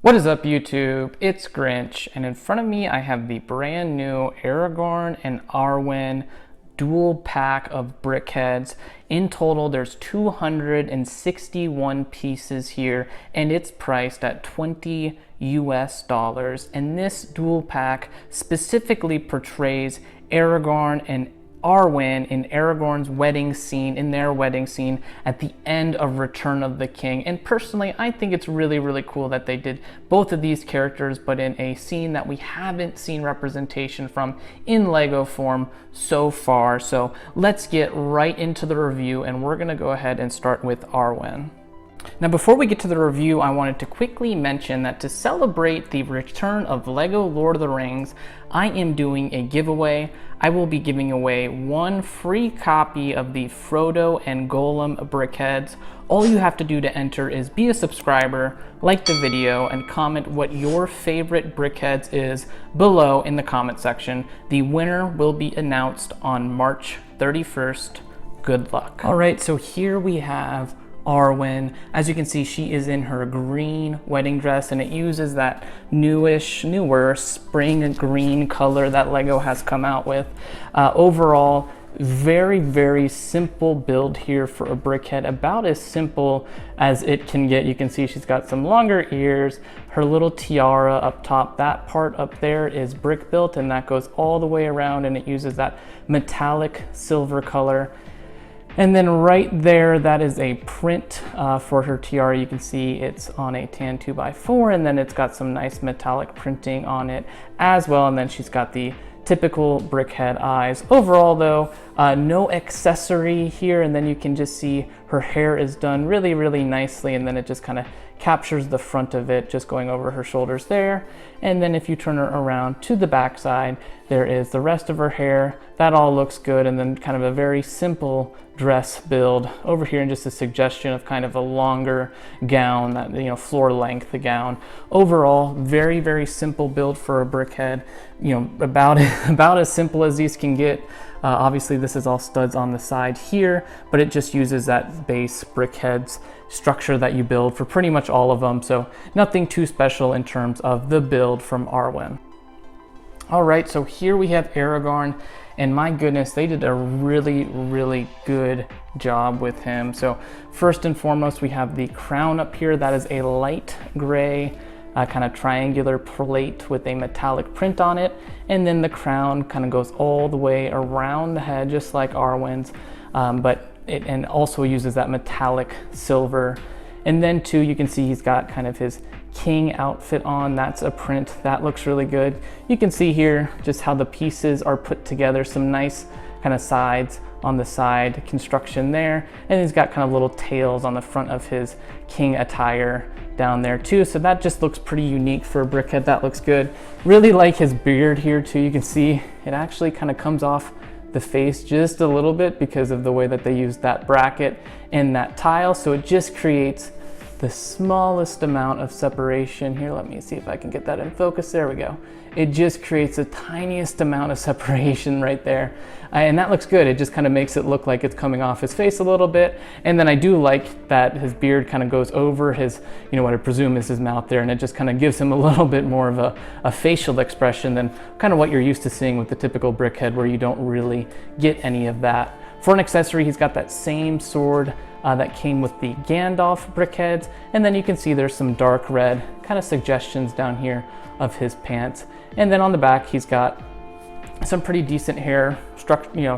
What is up, YouTube? It's Grinch, and in front of me I have the brand new Aragorn and Arwen dual pack of Brickheadz. In total, there's 261 pieces here, and it's priced at $20 US. And this dual pack specifically portrays Aragorn and Arwen in Aragorn's wedding scene, in their wedding scene at the end of Return of the King. And personally, I think it's really cool that they did both of these characters, but in a scene that we haven't seen representation from in Lego form so far. So let's get right into the review, and we're gonna go ahead and start with Arwen. Now, before we get to the review, I wanted to quickly mention that to celebrate the return of Lego Lord of the Rings, I am doing a giveaway. I will be giving away one free copy of the Frodo and Gollum Brickheadz. All you have to do to enter is be a subscriber, like the video, and comment what your favorite Brickheadz is below in the comment section. The winner will be announced on March 31st. Good luck. All right, so here we have Arwen. As you can see, she is in her green wedding dress, and it uses that newer spring green color that Lego has come out with. Overall, very simple build here for a Brickhead, about as simple as it can get. You can see she's got some longer ears, her little tiara up top. That part up there is brick built, and that goes all the way around, and it uses that metallic silver color. And then right there, that is a print for her tiara. You can see it's on a tan 2x4, and then it's got some nice metallic printing on it as well. And then she's got the typical Brickhead eyes. Overall though, no accessory here, and then you can just see her hair is done really nicely, and then it just kind of captures the front of it, just going over her shoulders there. And then if you turn her around to the back side, there is the rest of her hair. That all looks good, and then kind of a very simple dress build over here, and just a suggestion of kind of a longer gown, that, you know, floor length gown. Overall, very simple build for a Brickhead, you know, about as simple as these can get. Obviously this is all studs on the side here, but it just uses that base Brickheadz structure that you build for pretty much all of them, so nothing too special in terms of the build from Arwen. All right, so here we have Aragorn, and my goodness, they did a really good job with him. So first and foremost, we have the crown up here. That is a light gray kind of triangular plate with a metallic print on it, and then the crown kind of goes all the way around the head, just like Arwen's, but it and also uses that metallic silver. And then too, you can see he's got kind of his king outfit on. That's a print that looks really good. You can see here just how the pieces are put together, some nice kind of sides on the side construction there, and he's got kind of little tails on the front of his king attire down there too, so that just looks pretty unique for a Brickhead. That looks good. Really like his beard here too. You can see it actually kind of comes off the face just a little bit because of the way that they use that bracket and that tile, so it just creates the smallest amount of separation here. Let me see if I can get that in focus. There we go. It just creates the tiniest amount of separation right there, and that looks good. It just kind of makes it look like it's coming off his face a little bit. And then I do like that his beard kind of goes over his, you know, what I presume is his mouth there, and it just kind of gives him a little bit more of a facial expression than kind of what you're used to seeing with the typical Brickhead, where you don't really get any of that. For an accessory, he's got that same sword that came with the Gandalf Brickheadz, and then you can see there's some dark red kind of suggestions down here of his pants. And then on the back, he's got some pretty decent hair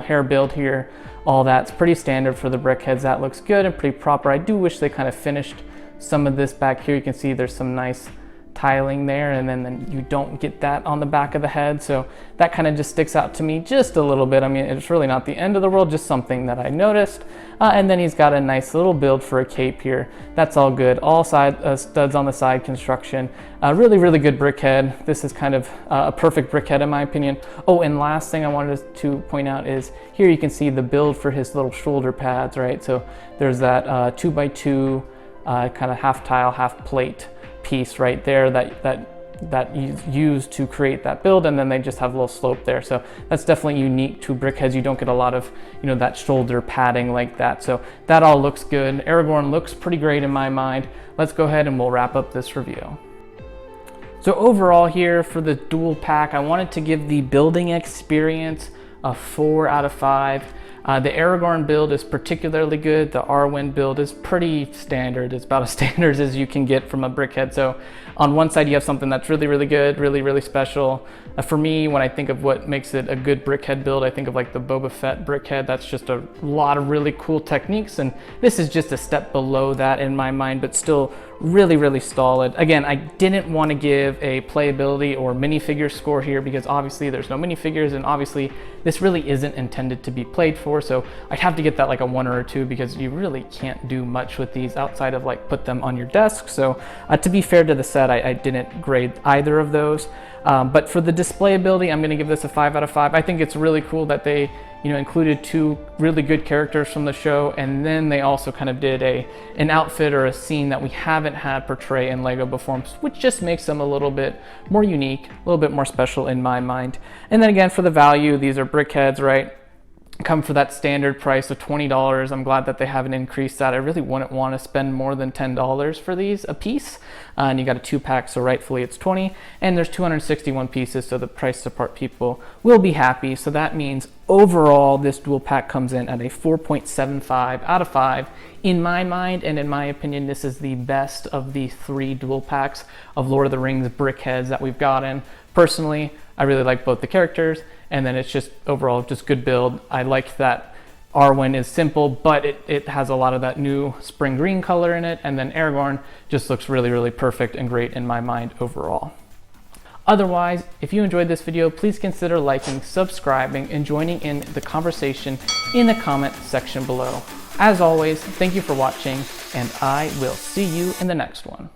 hair build here. All that's pretty standard for the Brickheadz. That looks good and pretty proper. I do wish they kind of finished some of this back here. You can see there's some nice tiling there, and then you don't get that on the back of the head, so that kind of just sticks out to me just a little bit. I mean, it's really not the end of the world, just something that I noticed. And then he's got a nice little build for a cape here. That's all good. All side studs on the side construction. Really good Brickhead. This is kind of a perfect Brickhead in my opinion. Oh, and last thing I wanted to point out is here you can see the build for his little shoulder pads, right? So there's that 2x2 kind of half tile, half plate piece right there that you use to create that build, and then they just have a little slope there. So that's definitely unique to Brickheadz. You don't get a lot of, you know, that shoulder padding like that. So that all looks good. Aragorn looks pretty great in my mind. Let's go ahead and we'll wrap up this review. So overall here for the dual pack, I wanted to give the building experience a 4 out of 5. The Aragorn build is particularly good. The Arwen build is pretty standard. It's about as standard as you can get from a Brickhead. So on one side you have something that's really, really good, really, really special. For me, when I think of what makes it a good Brickhead build, I think of like the Boba Fett Brickhead. That's just a lot of really cool techniques, and this is just a step below that in my mind, but still really, really solid. Again, I didn't want to give a playability or minifigure score here because obviously there's no minifigures, and obviously this really isn't intended to be played for, so I'd have to get that like a 1 or a 2 because you really can't do much with these outside of like put them on your desk. So to be fair to the set, I didn't grade either of those. But for the displayability, I'm going to give this a 5 out of 5. I think it's really cool that they, included 2 really good characters from the show, and then they also kind of did an outfit or a scene that we haven't had portray in LEGO before, which just makes them a little bit more unique, a little bit more special in my mind. And then again, for the value, these are Brickheads, right? Come for that standard price of $20. I'm glad that they haven't increased that. I really wouldn't want to spend more than $10 for these a piece. And you got a 2-pack, so rightfully it's 20. And there's 261 pieces, so the price support people will be happy. So that means overall this dual pack comes in at a 4.75 out of 5. In my mind and in my opinion, this is the best of the 3 dual packs of Lord of the Rings Brickheads that we've gotten. Personally, I really like both the characters, and then it's just overall just good build. I like that Arwen is simple, but it has a lot of that new spring green color in it, and then Aragorn just looks really, really perfect and great in my mind overall. Otherwise, if you enjoyed this video, please consider liking, subscribing, and joining in the conversation in the comment section below. As always, thank you for watching, and I will see you in the next one.